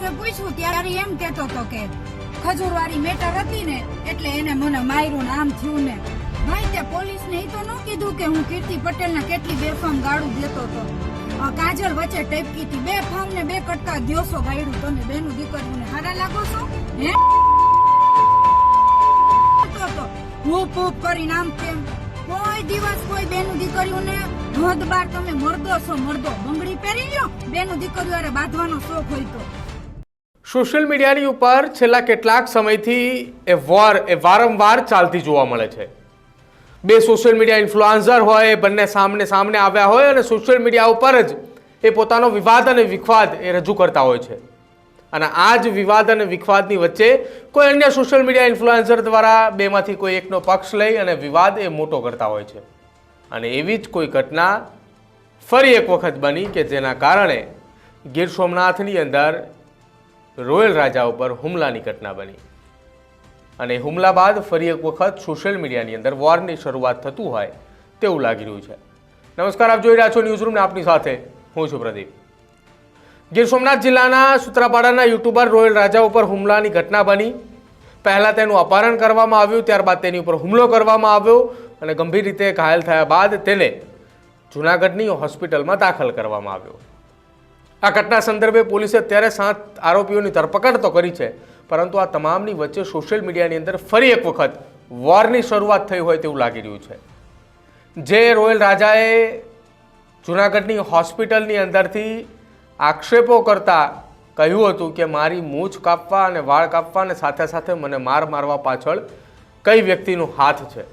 પોલીસે પૂછ્યું ત્યારે એમ કહેતો હતો કે ખજૂરવાળી મેટર હતી ને એટલે એને મને માર્યું ને આમ થયું ને. ભાઈ તે પોલીસને એ તો ન કીધું કે હું કીર્તિ પટેલને કેટલી બેફામ ગાળું દેતો હતો. કાજલ વચ્ચે ટેપકી હતી, બે ફામ ને બે કટકા દ્યોસો ગાયડું. તમે બેનું દીકરીઓને હારા લાગો છો હે? હૂપ હૂપ કરીને આમ તેમ કોઈ દિવસ કોઈ બેનું દીકરીઓને હદ બાર તમે મરદો છો મરદો. બંગડી પહેરી લ્યો, બેનું દીકરીઓ બાંધવાનો શોખ હોય તો. સોશિયલ મીડિયાની ઉપર છેલ્લા કેટલાક સમયથી એ વારંવાર ચાલતી જોવા મળે છે. બે સોશિયલ મીડિયા ઇન્ફ્લુએન્સર હોય, બંને સામને આવ્યા હોય અને સોશિયલ મીડિયા ઉપર જ એ પોતાનો વિવાદ અને વિખવાદ એ રજૂ કરતા હોય છે. અને આ જ વિવાદ અને વિખવાદની વચ્ચે કોઈ અન્ય સોશિયલ મીડિયા ઇન્ફ્લુએન્સર દ્વારા બેમાંથી કોઈ એકનો પક્ષ લઈ અને વિવાદ એ મોટો કરતા હોય છે. અને એવી જ કોઈ ઘટના ફરી એક વખત બની કે જેના કારણે ગીર સોમનાથની અંદર રોયલ રાજા ઉપર હુમલાની ઘટના બની. અને હુમલા બાદ ફરી એક વખત સોશિયલ મીડિયાની અંદર વોરની શરૂઆત થતું હોય તેવું લાગી રહ્યું છે. નમસ્કાર, આપ જોઈ રહ્યા છો ન્યૂઝ રૂમને, આપની સાથે હું છું પ્રદીપ. ગીર સોમનાથ જિલ્લાના સૂત્રાપાડાના યુટ્યુબર રોયલ રાજા ઉપર હુમલાની ઘટના બની. પહેલાં તેનું અપહરણ કરવામાં આવ્યું, ત્યારબાદ તેની ઉપર હુમલો કરવામાં આવ્યો અને ગંભીર રીતે ઘાયલ થયા બાદ તેને જૂનાગઢની હોસ્પિટલમાં દાખલ કરવામાં આવ્યો. આ ઘટના સંદર્ભે પોલીસે અત્યારે 7 આરોપીઓની ધરપકડ તો કરી છે, પરંતુ આ તમામની વચ્ચે સોશિયલ મીડિયાની અંદર ફરી એક વખત વોરની શરૂઆત થઈ હોય તેવું લાગી રહ્યું છે. જે રોયલ રાજાએ જૂનાગઢની હોસ્પિટલની અંદરથી આક્ષેપો કરતા કહ્યું હતું કે મારી મૂછ કાપવા અને વાળ કાપવા અને સાથે સાથે મને મારવા પાછળ કઈ વ્યક્તિનો હાથ છે.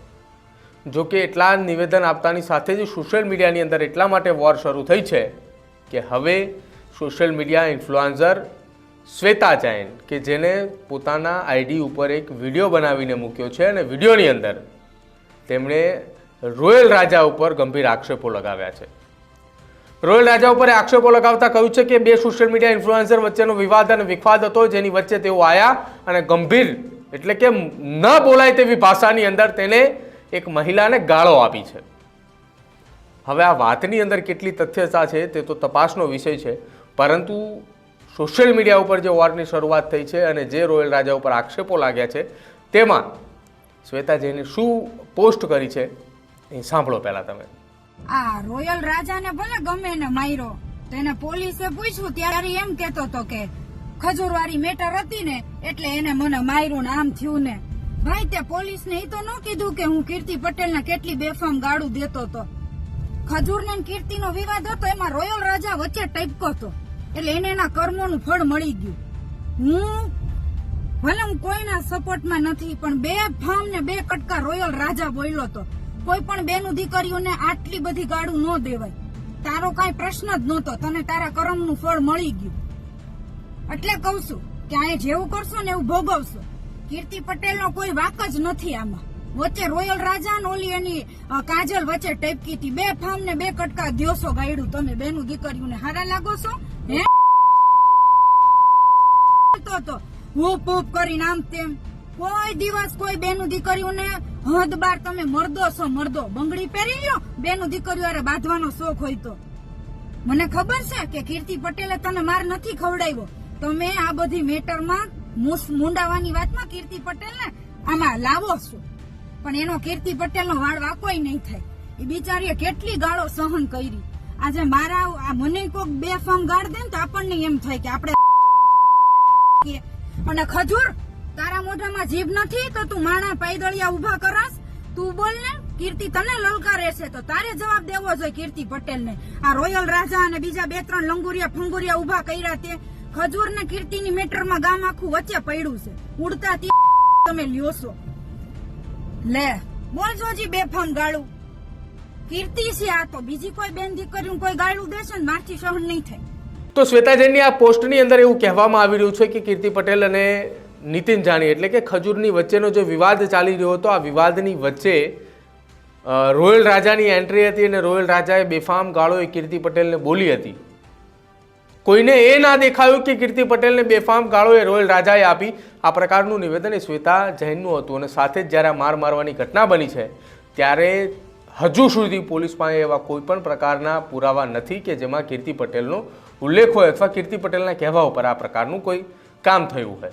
જો કે એટલા નિવેદન આપતાની સાથે જ સોશિયલ મીડિયાની અંદર એટલા માટે વોર શરૂ થઈ છે કે હવે social media influencer Shweta Jain કે જેને પોતાના આઈડી ઉપર એક વિડીયો બનાવીને મૂક્યો છે અને વિડીયોની અંદર તેમણે રોયલ રાજા ઉપર ગંભીર આક્ષેપો લગાવ્યા છે. રોયલ રાજા ઉપર આક્ષેપો લગાવતા કહ્યું છે કે બે સોશિયલ મીડિયા ઇન્ફ્લુએન્સર વચ્ચેનો વિવાદ અને વિખવાદ હતો, જેની વચ્ચે તેઓ આવ્યા અને ગંભીર એટલે કે ન બોલાય તેવી ભાષાની અંદર તેને એક મહિલાને ગાળો આપી છે. હવે આ વાતની અંદર કેટલી તથ્યતા છે તે તો તપાસનો વિષય છે, પરંતુ સોશિયલ મીડિયા ઉપર જે વોરની શરૂઆત થઈ છે અને જે રોયલ રાજા ઉપર આક્ષેપો લાગ્યા છે તેમાં શ્વેતા જૈને શું પોસ્ટ કરી છે એ સાંભળો પહેલા તમે. આ રોયલ રાજાને ભલે ગમે ને માર્યો, તેને પોલીસે પૂછ્યું ત્યારે એમ કહેતો હતો કે ખજૂરવાળી મેટર હતી ને એટલે એને મને માર્યું ને આમ થયું ને. ભાઈ તે પોલીસને એ તો ન કીધું કે હું કીર્તિ પટેલને કેટલી બેફામ ગાળું દેતો હતો. ખજૂરને કીર્તિનો વિવાદ હતો, એમાં રોયલ રાજા વચ્ચે ટપકો હતો એટલે એને એના કર્મોનું ફળ મળી ગયું. હું કોઈના સપોર્ટમાં નથી, પણ બે ફામ ને બે કટકા રોયલ રાજા બોલ્યો હતો. કોઈ પણ બેનું દીકરીઓને આટલી બધી ગાળું ન દેવાય. તારો કઈ પ્રશ્ન જ નહોતો, તને તારા કર્મનું ફળ મળી ગયું. એટલે કઉ છું કે આ જેવું કરશો ને એવું ભોગવશો. કીર્તિ પટેલનો કોઈ વાક જ નથી આમાં. વચ્ચે રોયલ રાજા ને ઓલી એની કાજલ વચ્ચે ટેપકી હતી, બે ફામ ને બે કટકા દ્યોસો ગાયડું. તમે બેનું દીકરીઓને હારા લાગો છો હે? તો હૂપ હૂપ કરીને આમ તેમ કોઈ દિવસ કોઈ બેનું દીકરીઓને હદ બાર તમે મરદો છો મરદો. બંગડી પહેરી લ્યો, બેનું દીકરીઓ બાંધવાનો શોખ હોય તો. મને ખબર છે કે કીર્તિ પટેલે તને માર નથી ખવડાવ્યો, તમે આ બધી મેટરમાં મુંડાવાની વાતમાં કીર્તિ પટેલને આમાં લાવો છો, પણ એનો કીર્તિ પટેલનો વાળ વાકોય નહીં થાય. એ બિચારીએ કેટલી ગાળો સહન કરી. આજે મારા મને કોક બે ફામ ગાળ દે ને તો આપણને એમ થાય કે આપણે. અને ખજૂર, તારા મોઢામાં જીભ નથી તો તું માણા પાયદળિયા ઉભા કરસ. તું બોલ ને, કીર્તિ તને લલકારે છે તો તારે જવાબ દેવો જોઈએ કીર્તિ પટેલને. આ રોયલ રાજા અને બીજા 2-3 લંગુરિયા ફંગુરિયા ઉભા કર્યા તે ખજૂર ને કીર્તિની મેટરમાં ગામ આખું વચ્ચે પડ્યું છે. ઉડતા તમે લ્યો છો. લે બોલજો જી બેફામ ગાળું. કીર્તિ છે આ તો, બીજી કોઈ બેન દીકરી કોઈ ગાળું દેશે ને મારથી સહન નહીં થાય. તો શ્વેતા જૈનની આ પોસ્ટની અંદર એવું કહેવામાં આવી રહ્યું છે કે કીર્તિ પટેલ અને નીતિન જાની એટલે કે ખજૂરની વચ્ચેનો જે વિવાદ ચાલી રહ્યો હતો, આ વિવાદની વચ્ચે રોયલ રાજાની એન્ટ્રી હતી અને રોયલ રાજાએ બેફામ ગાળો એ કીર્તિ પટેલને બોલી હતી. કોઈને એ ના દેખાયું કે કીર્તિ પટેલને બેફામ ગાળો એ રોયલ રાજાએ આપી. આ પ્રકારનું નિવેદન એ શ્વેતા જૈનનું હતું. અને સાથે જ જ્યારે મારવાની ઘટના બની છે ત્યારે હજુ સુધી પોલીસ પાસે એવા કોઈ પણ પ્રકારના પુરાવા નથી કે જેમાં કીર્તિ પટેલનો ઉલ્લેખ હોય અથવા કીર્તિ પટેલના કહેવા ઉપર આ પ્રકારનું કોઈ કામ થયું હોય.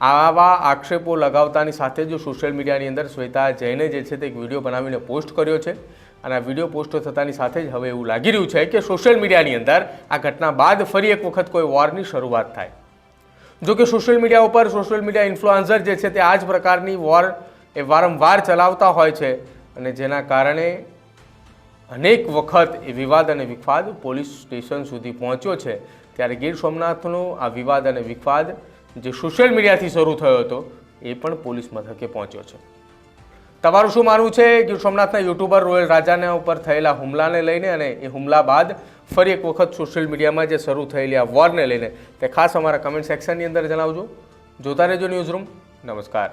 આવા આક્ષેપો લગાવતાની સાથે જો સોશિયલ મીડિયાની અંદર શ્વેતા જૈને જે છે તે એક વિડીયો બનાવીને પોસ્ટ કર્યો છે અને આ વિડીયો પોસ્ટ થતાની સાથે જ હવે એવું લાગી રહ્યું છે કે સોશિયલ મીડિયાની અંદર આ ઘટના બાદ ફરી એક વખત કોઈ વોરની શરૂઆત થાય. જો કે સોશિયલ મીડિયા ઉપર સોશિયલ મીડિયા ઇન્ફ્લુએન્સર જે છે તે આ જ પ્રકારની વોર એ વારંવાર ચલાવતા હોય છે અને જેના કારણે અનેક વખત એ વિવાદ અને વિવાદ પોલીસ સ્ટેશન સુધી પહોંચ્યો છે. ત્યારે ગીર સોમનાથનો આ વિવાદ અને વિવાદ જે સોશિયલ મીડિયાથી શરૂ થયો હતો એ પણ પોલીસ મથકે પહોંચ્યો છે. તમારું શું માનવું છે ગીર સોમનાથના યુટ્યુબર રોયલ રાજાના ઉપર થયેલા હુમલાને લઈને અને એ હુમલા બાદ ફરી એક વખત સોશિયલ મીડિયામાં જે શરૂ થયેલી આ વોરને લઈને તે ખાસ અમારા કમેન્ટ સેક્શનની અંદર જણાવજો. જોતા રહેજો ન્યૂઝરૂમ. નમસ્કાર.